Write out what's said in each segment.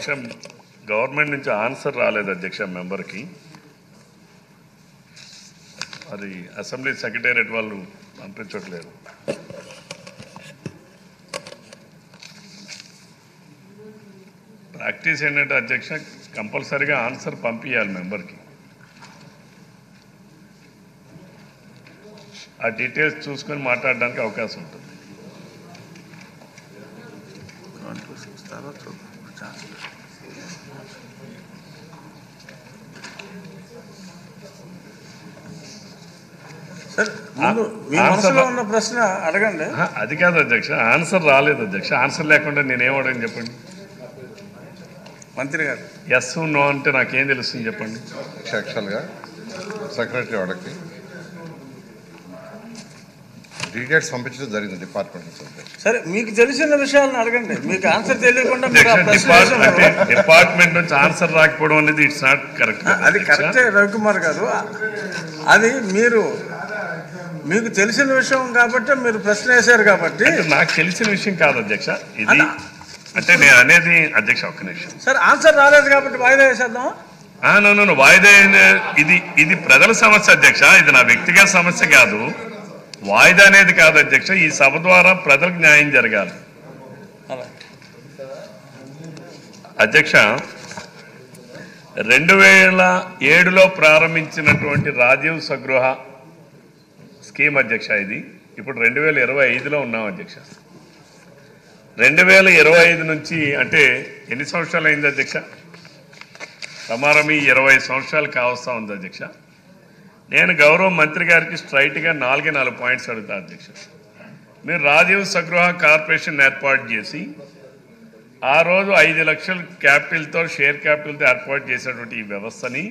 అధ్యక్ష గవర్నమెంట్ నుంచి ఆన్సర్ రాలేదు అధ్యక్ష మెంబర్కి. అది అసెంబ్లీ సెక్రటేరియట్ వాళ్ళు పంపించట్లేదు. ప్రాక్టీస్ ఏంటంటే అధ్యక్ష కంపల్సరీగా ఆన్సర్ పంపించాలి మెంబర్కి. ఆ డీటెయిల్స్ చూసుకొని మాట్లాడడానికి అవకాశం ఉంటుంది. ఉన్న ప్రశ్న అడగండి. అది కాదు అధ్యక్ష, ఆన్సర్ రాలేదు అధ్యక్ష. ఆన్సర్ లేకుండా నేనేం అడగని చెప్పండి. మంత్రి గారు ఎస్ నో అంటే నాకేం తెలుస్తుంది చెప్పండి. యాక్చువల్గా సెక్రటరీ వాడికి డీటెయిల్స్ పంపించడం జరిగింది డిపార్ట్మెంట్ నుంచి. సరే, మీకు తెలిసిన విషయాలను అడగండి. మీకు ఆన్సర్ తెలియకుండా డిపార్ట్మెంట్ నుంచి ఆన్సర్ రాకపోవడం అనేది ఇట్స్ నాట్ కరెక్ట్. అది కరెక్టే రవికుమార్ గారు. అది మీకు తెలిసిన విషయం కాబట్టి మీరు ప్రశ్న వేశారు కాబట్టి. నాకు తెలిసిన విషయం కాదు అధ్యక్ష ఇది. అంటే నేను అనేది అధ్యక్ష ఒక్క నిమిషం. సరే, ఆన్సర్ రాలేదు కాబట్టి వాయిదా వేసేద్దాం. వాయిదా ఇది ప్రజల సమస్య అధ్యక్ష. ఇది నా వ్యక్తిగత సమస్య కాదు. వాయిదా అనేది కాదు అధ్యక్ష. ఈ సభ ద్వారా ప్రజలకు న్యాయం జరగాలి అధ్యక్ష. 2007లో ప్రారంభించినటువంటి రాజీవ్ స్వగృహ స్కీమ్ అధ్యక్ష ఇది ఇప్పుడు 2025లో ఉన్నాం అధ్యక్ష. 2025 నుంచి అంటే ఎన్ని సంవత్సరాలు అయింది అధ్యక్ష? సుమారు 20 సంవత్సరాలు కావస్తా ఉంది అధ్యక్ష. నేను గౌరవ మంత్రి గారికి స్ట్రైట్గా 4 పాయింట్స్ అడుగుతా అధ్యక్ష. మీరు రాజీవ్ స్వగృహ కార్పొరేషన్ ఏర్పాటు చేసి ఆ రోజు 5 లక్షల క్యాపిటల్తో షేర్ క్యాపిటల్తో ఏర్పాటు చేసినటువంటి ఈ వ్యవస్థని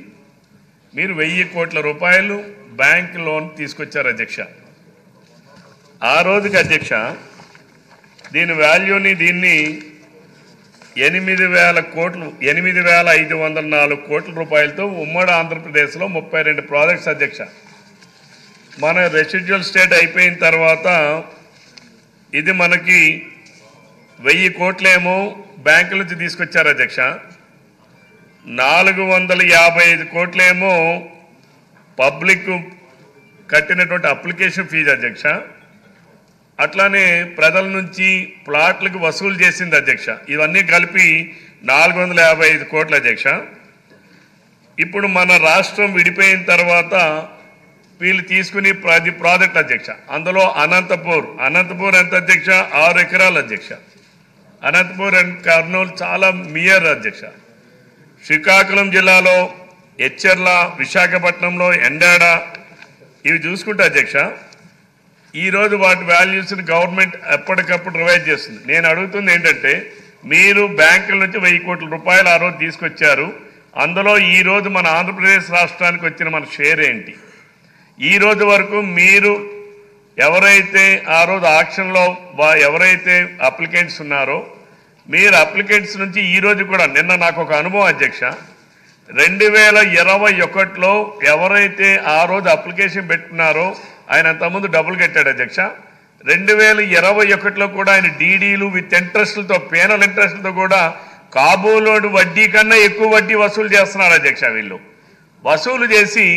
మీరు 1000 కోట్ల రూపాయలు బ్యాంక్ లోన్ తీసుకొచ్చారు అధ్యక్ష. ఆ రోజుకి అధ్యక్ష దీని వాల్యూని దీన్ని 8,000 కోట్లు 8,504 కోట్ల రూపాయలతో ఉమ్మడి ఆంధ్రప్రదేశ్లో 32 ప్రాజెక్ట్స్ అధ్యక్ష. మన రెసిడ్యువల్ స్టేట్ అయిపోయిన తర్వాత ఇది మనకి 1000 కోట్లేమో బ్యాంకుల నుంచి తీసుకొచ్చారు అధ్యక్ష. 455 కోట్లేమో పబ్లిక్ కట్టినటువంటి అప్లికేషన్ ఫీజు అధ్యక్ష. అట్లానే ప్రజల నుంచి ప్లాట్లకు వసూలు చేసింది అధ్యక్ష. ఇవన్నీ కలిపి 455 కోట్ల అధ్యక్ష. ఇప్పుడు మన రాష్ట్రం విడిపోయిన తర్వాత వీళ్ళు తీసుకుని 10 ప్రాజెక్ట్ అధ్యక్ష. అందులో అనంతపూర్ ఎంత అధ్యక్ష? 6 ఎకరాలు అధ్యక్ష. అనంతపూర్ అండ్ కర్నూలు చాలా మియర్ అధ్యక్ష. శ్రీకాకుళం జిల్లాలో ఎచ్చెర్ల, విశాఖపట్నంలో ఎండాడ ఇవి చూసుకుంటే అధ్యక్ష ఈరోజు వాటి వాల్యూస్ని గవర్నమెంట్ ఎప్పటికప్పుడు రివైజ్ చేస్తుంది. నేను అడుగుతుంది ఏంటంటే మీరు బ్యాంకుల నుంచి 1000 కోట్ల రూపాయలు ఆ రోజు తీసుకొచ్చారు. అందులో ఈరోజు మన ఆంధ్రప్రదేశ్ రాష్ట్రానికి వచ్చిన మన షేర్ ఏంటి? ఈ రోజు వరకు మీరు ఎవరైతే ఆ రోజు ఆక్షన్లో ఎవరైతే అప్లికెంట్స్ ఉన్నారో మీరు అప్లికెంట్స్ నుంచి ఈరోజు కూడా నిన్న నాకు ఒక అనుభవం అధ్యక్ష. 2021లో ఎవరైతే ఆ రోజు అప్లికేషన్ పెట్టుకున్నారో ఆయన అంతకుముందు డబ్బులు కట్టాడు అధ్యక్ష. 2021లో కూడా ఆయన డీడీలు విత్ ఇంట్రెస్ట్లతో పేనల్ ఇంట్రెస్ట్లతో కూడా కాబోలోడు వడ్డీ కన్నా ఎక్కువ వడ్డీ వసూలు చేస్తున్నారు అధ్యక్ష. వీళ్ళు వసూలు చేసి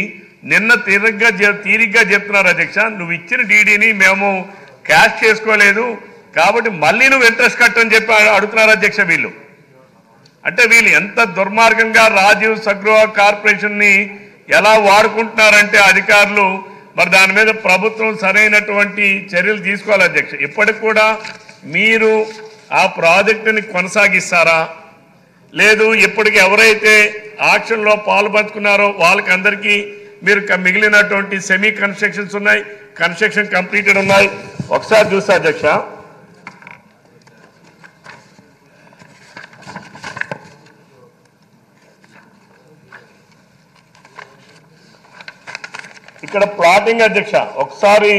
నిన్న తీరిగ్గా చెప్తున్నారు అధ్యక్ష, నువ్వు ఇచ్చిన డీడీని మేము క్యాష్ చేసుకోలేదు కాబట్టి మళ్ళీ నువ్వు ఇంట్రెస్ట్ కట్టని చెప్పి అడుగుతున్నారు అధ్యక్ష. వీళ్ళు అంటే వీళ్ళు ఎంత దుర్మార్గంగా రాజీవ్ స్వగృహ కార్పొరేషన్ని ఎలా వాడుకుంటున్నారంటే అధికారులు, మరి దాని మీద ప్రభుత్వం సరైనటువంటి చర్యలు తీసుకోవాలి అధ్యక్ష. ఇప్పటికి కూడా మీరు ఆ ప్రాజెక్టుని కొనసాగిస్తారా లేదు? ఇప్పటికి ఎవరైతే ఆక్షన్లో పాల్పంచుకున్నారో వాళ్ళకి అందరికీ మీరు మిగిలినటువంటి సెమీ కన్స్ట్రక్షన్స్ ఉన్నాయి, కన్స్ట్రక్షన్ కంప్లీటెడ్ ఉన్నాయి. ఒకసారి చూస్తా అధ్యక్ష. ఇక్కడ ప్లాటింగ్ అధ్యక్ష ఒకసారి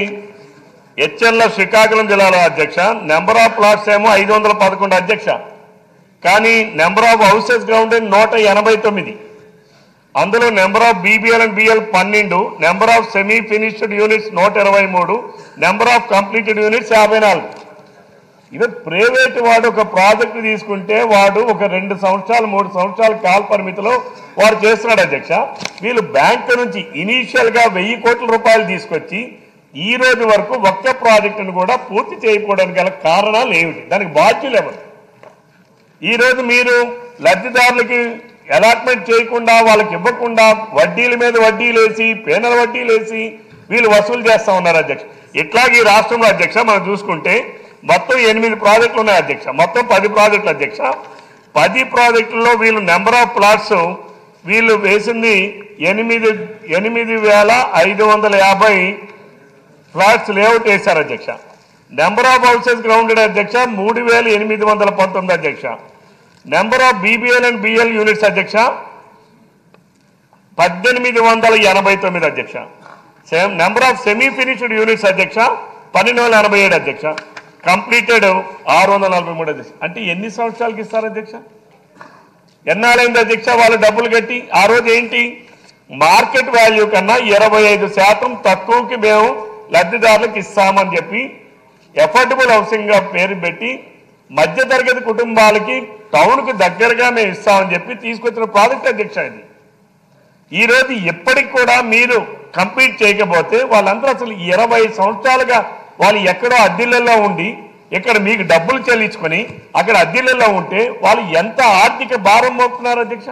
హెచ్ఎల్ శ్రీకాకుళం జిల్లాలో అధ్యక్ష నెంబర్ ఆఫ్ ప్లాట్స్ ఏమో 511 అధ్యక్ష. కానీ నెంబర్ ఆఫ్ హౌసెస్ గ్రౌండ్ 189. అందులో number of BBL and BL 12, number of semi finished units 123, number of completed units 54. Even private వాడు ఒక ప్రాజెక్టు తీసుకుంటే వాడు ఒక 2 సంవత్సరాలు 3 సంవత్సరాల కాల పరిమితిలో వాడు చేస్తున్నాడు అధ్యక్ష. వీళ్ళు బ్యాంకు నుంచి ఇనీషియల్గా 1000 కోట్ల రూపాయలు తీసుకొచ్చి ఈ రోజు వరకు ఒక్క ప్రాజెక్టును కూడా పూర్తి చేయకపోవడానికి గల కారణాలు ఏమిటి? దానికి బాధ్యులు ఎవరు? ఈరోజు మీరు లబ్ధిదారులకి అలాట్మెంట్ చేయకుండా వాళ్ళకి ఇవ్వకుండా వడ్డీల మీద వడ్డీలు వేసి పేనల వడ్డీలు వేసి వీళ్ళు వసూలు చేస్తా ఉన్నారు అధ్యక్ష. ఇట్లాగే ఈ రాష్ట్రంలో అధ్యక్ష మనం చూసుకుంటే మొత్తం 8 ప్రాజెక్టులు ఉన్నాయి అధ్యక్ష. మొత్తం 10 ప్రాజెక్టులు అధ్యక్ష. 10 ప్రాజెక్టుల్లో వీళ్ళు నెంబర్ ఆఫ్ ప్లాట్స్ వీళ్ళు వేసింది 8,550 ఫ్లాట్స్ లేఅవుట్ వేశారు అధ్యక్ష. నెంబర్ ఆఫ్ హౌసెస్ గ్రౌండెడ్ అధ్యక్ష 3,819 అధ్యక్ష. Number of BBL and BL units అధ్యక్ష 1889 అధ్యక్ష. Number of semi finished units అధ్యక్ష 1287 అధ్యక్ష. కంప్లీటెడ్ 643 అధ్యక్ష. అంటే ఎన్ని సంవత్సరాలకి ఇస్తారు అధ్యక్ష? ఎన్నాళ్ళైంది అధ్యక్ష వాళ్ళు డబ్బులు కట్టి? ఆ రోజు ఏంటి మార్కెట్ వాల్యూ కన్నా 25% తక్కువకి మేము లబ్ధిదారులకు ఇస్తామని చెప్పి ఎఫోర్డబుల్ హౌసింగ్ పేరు పెట్టి మధ్యతరగతి కుటుంబాలకి టౌన్కి దగ్గరగా మేము ఇస్తామని చెప్పి తీసుకొచ్చిన ప్రాజెక్ట్ అధ్యక్ష ఇది. ఈరోజు ఎప్పటికి కూడా మీరు కంప్లీట్ చేయకపోతే వాళ్ళందరూ అసలు 20 సంవత్సరాలుగా వాళ్ళు ఎక్కడో అద్దెలలో ఉండి ఇక్కడ మీకు డబ్బులు చెల్లించుకొని అక్కడ అద్దెలలో ఉంటే వాళ్ళు ఎంత ఆర్థిక భారం మోపుతున్నారు అధ్యక్ష?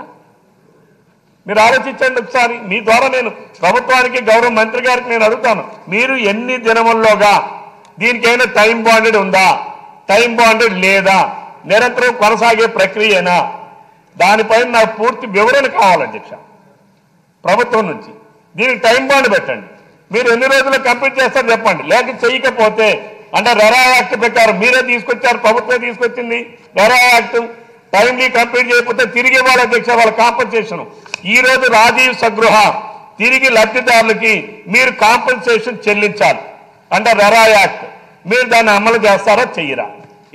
మీరు ఆలోచించండి ఒకసారి. మీ ద్వారా నేను ప్రభుత్వానికి గౌరవ మంత్రి గారికి నేను అడుగుతాను, మీరు ఎన్ని దినముల్లోగా దీనికైనా టైం బాండెడ్ ఉందా, టైం బాండెడ్ లేదా, నిరంతరం కొనసాగే ప్రక్రియనా, దానిపైన నాకు పూర్తి వివరణ కావాలి అధ్యక్ష ప్రభుత్వం నుంచి. దీనికి టైం బాండ్ పెట్టండి. మీరు ఎన్ని రోజుల్లో కంప్లీట్ చేస్తారో చెప్పండి. లేక చేయకపోతే అంటే రెరా యాక్ట్ ప్రకారం మీరే తీసుకొచ్చారు, ప్రభుత్వమే తీసుకొచ్చింది రెరా యాక్ట్. టైంలీ కంప్లీట్ చేయకపోతే తిరిగి వాళ్ళ అధ్యక్ష వాళ్ళ కాంపన్సేషన్. ఈ రోజు రాజీవ్ స్వగృహ తిరిగి లబ్ధిదారులకి మీరు కాంపన్సేషన్ చెల్లించాలి అంటే రెరా యాక్ట్. మీరు దాన్ని అమలు చేస్తారా చెయ్యరా?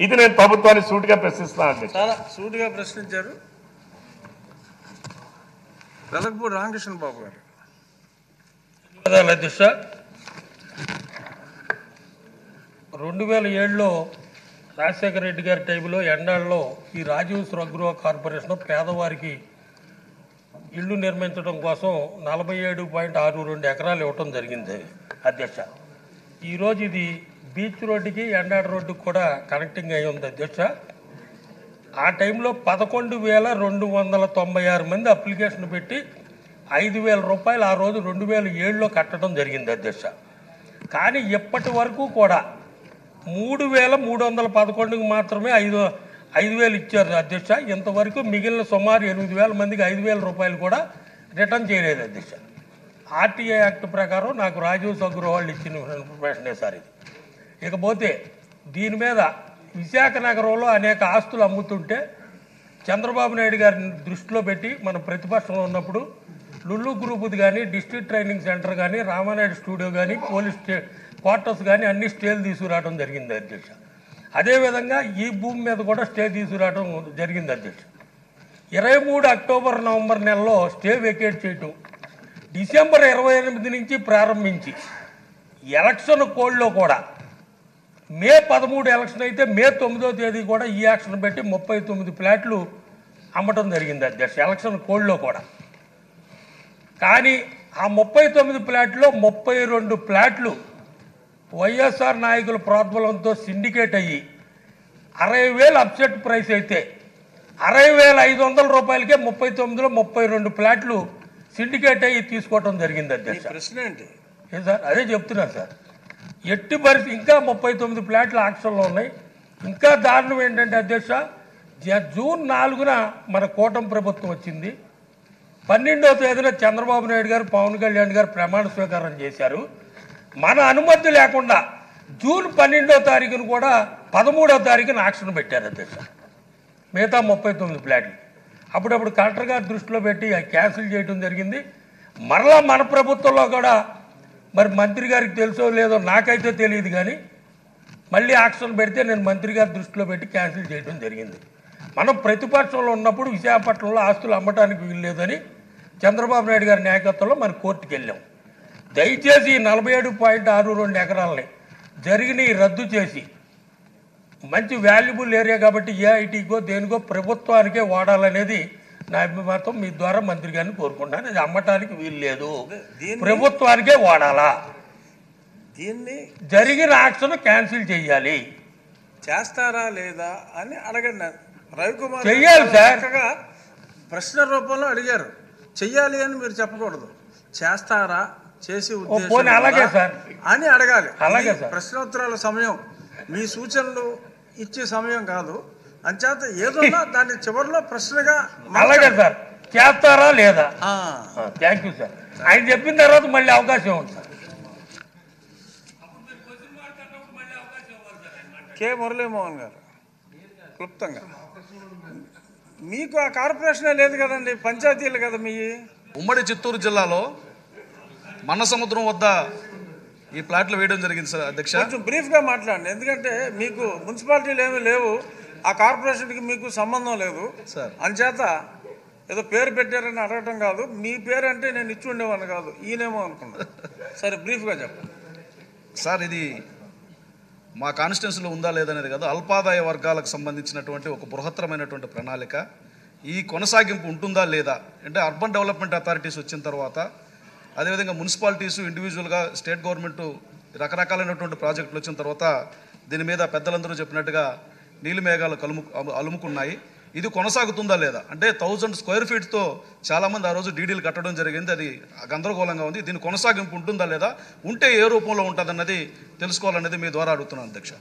ఇది నేను ప్రభుత్వాన్ని సూటిగా ప్రశ్నిస్తున్నాను అధ్యక్ష. చాలా సూటిగా ప్రశ్నించారు. వెలగపూడి రామకృష్ణ బాబు గారు. అధ్యక్ష 2007లో రాజశేఖర రెడ్డి గారి టైంలో ఎండాళ్ళలో ఈ రాజీవ్ స్వగృహ కార్పొరేషన్ పేదవారికి ఇళ్లు నిర్మించడం కోసం 47.62 ఎకరాలు ఇవ్వటం జరిగింది అధ్యక్ష. ఈరోజు ఇది బీచ్ రోడ్డుకి ఎండాడ రోడ్డుకి కూడా కనెక్టింగ్ అయి ఉంది అధ్యక్ష. ఆ టైంలో 11,296 మంది అప్లికేషన్ పెట్టి 5,000 రూపాయలు ఆ రోజు 2007లో కట్టడం జరిగింది అధ్యక్ష. కానీ ఇప్పటి వరకు కూడా 3,311కి మాత్రమే 5,000 ఇచ్చారు అధ్యక్ష. ఇంతవరకు మిగిలిన సుమారు 8,000 మందికి 5,000 రూపాయలు కూడా రిటర్న్ చేయలేదు అధ్యక్ష. ఆర్టీఐ యాక్ట్ ప్రకారం నాకు రాజీవ్ స్వగృహ వాళ్ళు ఇచ్చిన ఇన్ఫర్మేషనే సార్ ఇది. ఇకపోతే దీని మీద విశాఖ నగరంలో అనేక ఆస్తులు అమ్ముతుంటే చంద్రబాబు నాయుడు గారిని దృష్టిలో పెట్టి మన ప్రతిపక్షంలో ఉన్నప్పుడు లుల్లు గ్రూపుది కానీ డిస్ట్రిక్ట్ ట్రైనింగ్ సెంటర్ కానీ రామానాయుడు స్టూడియో కానీ పోలీస్ క్వార్టర్స్ కానీ అన్ని స్టేలు తీసుకురావడం జరిగింది అధ్యక్ష. అదేవిధంగా ఈ భూమి మీద కూడా స్టే తీసుకురావడం జరిగింది అధ్యక్ష. 23 అక్టోబర్ నవంబర్ నెలలో స్టే వెకేట్ చేయటం, డిసెంబర్ 28 నుంచి ప్రారంభించి ఎలక్షన్ కోడ్లో కూడా మే 13 ఎలక్షన్ అయితే మే 9వ తేదీ కూడా ఈ యాక్షన్ పెట్టి 39 ఫ్లాట్లు అమ్మటం జరిగింది అధ్యక్ష ఎలక్షన్ కోడ్లో కూడా. కానీ ఆ 39 ఫ్లాట్లో 32 ఫ్లాట్లు వైఎస్ఆర్ నాయకుల ప్రోద్బలంతో సిండికేట్ అయ్యి 60,000 అప్సెట్ ప్రైస్ అయితే 60,500 రూపాయలకే 39లో 32 ఫ్లాట్లు సిండికేట్ అయ్యి తీసుకోవటం జరిగింది అధ్యక్ష. ప్రశ్న ఏంటి సార్ అదే చెప్తున్నాను సార్. ఎట్టి పరిస్థితి ఇంకా 39 ఫ్లాట్లు ఆక్షన్లో ఉన్నాయి. ఇంకా దారుణం ఏంటంటే అధ్యక్ష జూన్ 4న మన కూటమి ప్రభుత్వం వచ్చింది. 12వ తేదీన చంద్రబాబు నాయుడు గారు పవన్ కళ్యాణ్ గారు ప్రమాణ స్వీకారం చేశారు. మన అనుమతి లేకుండా జూన్ 12వ తారీఖున కూడా 13వ తారీఖున ఆక్షన్ పెట్టారు అధ్యక్ష మిగతా 39 ఫ్లాట్లు. అప్పుడప్పుడు కలెక్టర్ గారి దృష్టిలో పెట్టి క్యాన్సిల్ చేయడం జరిగింది. మరలా మన ప్రభుత్వంలో కూడా మరి మంత్రి గారికి తెలుసో లేదో నాకైతే తెలియదు కానీ మళ్ళీ ఆక్షన్ పెడితే నేను మంత్రి గారి దృష్టిలో పెట్టి క్యాన్సిల్ చేయడం జరిగింది. మనం ప్రతిపక్షంలో ఉన్నప్పుడు విశాఖపట్నంలో ఆస్తులు అమ్మటానికి వీల్లేదని చంద్రబాబు నాయుడు గారి నాయకత్వంలో మన కోర్టుకు వెళ్ళాం. దయచేసి 47.62 ఎకరాలని జరిగినవి రద్దు చేసి మంచి వాల్యుబుల్ ఏరియా కాబట్టి ఏఐటీకో దేనికో ప్రభుత్వానికే వాడాలనేది నా అభిమతం. మీ ద్వారా మంత్రి గారిని కోరుకుంటాను. అది అమ్మటానికి వీలు లేదు, ప్రభుత్వానికే వాడాలా. దీన్ని జరిగిన యాక్షన్ క్యాన్సిల్ చేయాలి. చేస్తారా లేదా అని అడగండి. రవికుమార్ చెయ్యాలి సార్. చక్కగా ప్రశ్న రూపంలో అడిగారు. చెయ్యాలి అని మీరు చెప్పకూడదు. చేస్తారా, చేసి పోనీ అలాగే సార్ అని అడగాలి. అలాగే ఇది సార్. ప్రశ్నోత్తరాల సమయం, మీ సూచనలు ఇచ్చే సమయం కాదు. అంచేత ఏదోనా దాన్ని చివరిలో ప్రశ్నగా అలాగే సార్. చేస్తారా లేదా? ఆ, థ్యాంక్ యూ సార్. ఆయన చెప్పిన తర్వాత మళ్ళీ అవకాశం ఉంది సార్. కె మురళీమోహన్ గారు క్లుప్తంగా. మీకు ఆ కార్పొరేషనే లేదు కదండి, పంచాయతీలు కదా మీ. ఉమ్మడి చిత్తూరు జిల్లాలో మన్నసముద్రం వద్ద ఈ ప్లాట్లు వేయడం జరిగింది సార్ అధ్యక్ష. కొంచెం బ్రీఫ్గా మాట్లాడండి, ఎందుకంటే మీకు మున్సిపాలిటీలు ఏమీ లేవు, ఆ కార్పొరేషన్కి మీకు సంబంధం లేదు సార్. అంచేత ఏదో పేరు పెట్టారని అడగటం కాదు. మీ పేరు అంటే నేను ఇచ్చి ఉండేవాడిని కాదు, ఈయనేమో అనుకున్నాను. సరే బ్రీఫ్గా చెప్పండి సార్. ఇది మా కాన్స్టిట్యున్సీలో ఉందా లేదనేది కాదు, అల్పాదాయ వర్గాలకు సంబంధించినటువంటి ఒక బృహత్తరమైనటువంటి ప్రణాళిక. ఈ కొనసాగింపు ఉంటుందా లేదా అంటే అర్బన్ డెవలప్మెంట్ అథారిటీస్ వచ్చిన తర్వాత, అదేవిధంగా మున్సిపాలిటీసు ఇండివిజువల్గా స్టేట్ గవర్నమెంట్ రకరకాలైనటువంటి ప్రాజెక్టులు వచ్చిన తర్వాత దీని మీద పెద్దలందరూ చెప్పినట్టుగా నీలి మేఘాలు అలుముకున్నాయి. ఇది కొనసాగుతుందా లేదా అంటే 1000 స్క్వేర్ ఫీట్తో చాలామంది ఆ రోజు డీడీలు కట్టడం జరిగింది. అది గందరగోళంగా ఉంది. దీని కొనసాగింపు ఉంటుందా లేదా, ఉంటే ఏ రూపంలో ఉంటుందన్నది తెలుసుకోవాలనేది మీ ద్వారా అడుగుతున్నాను అధ్యక్ష.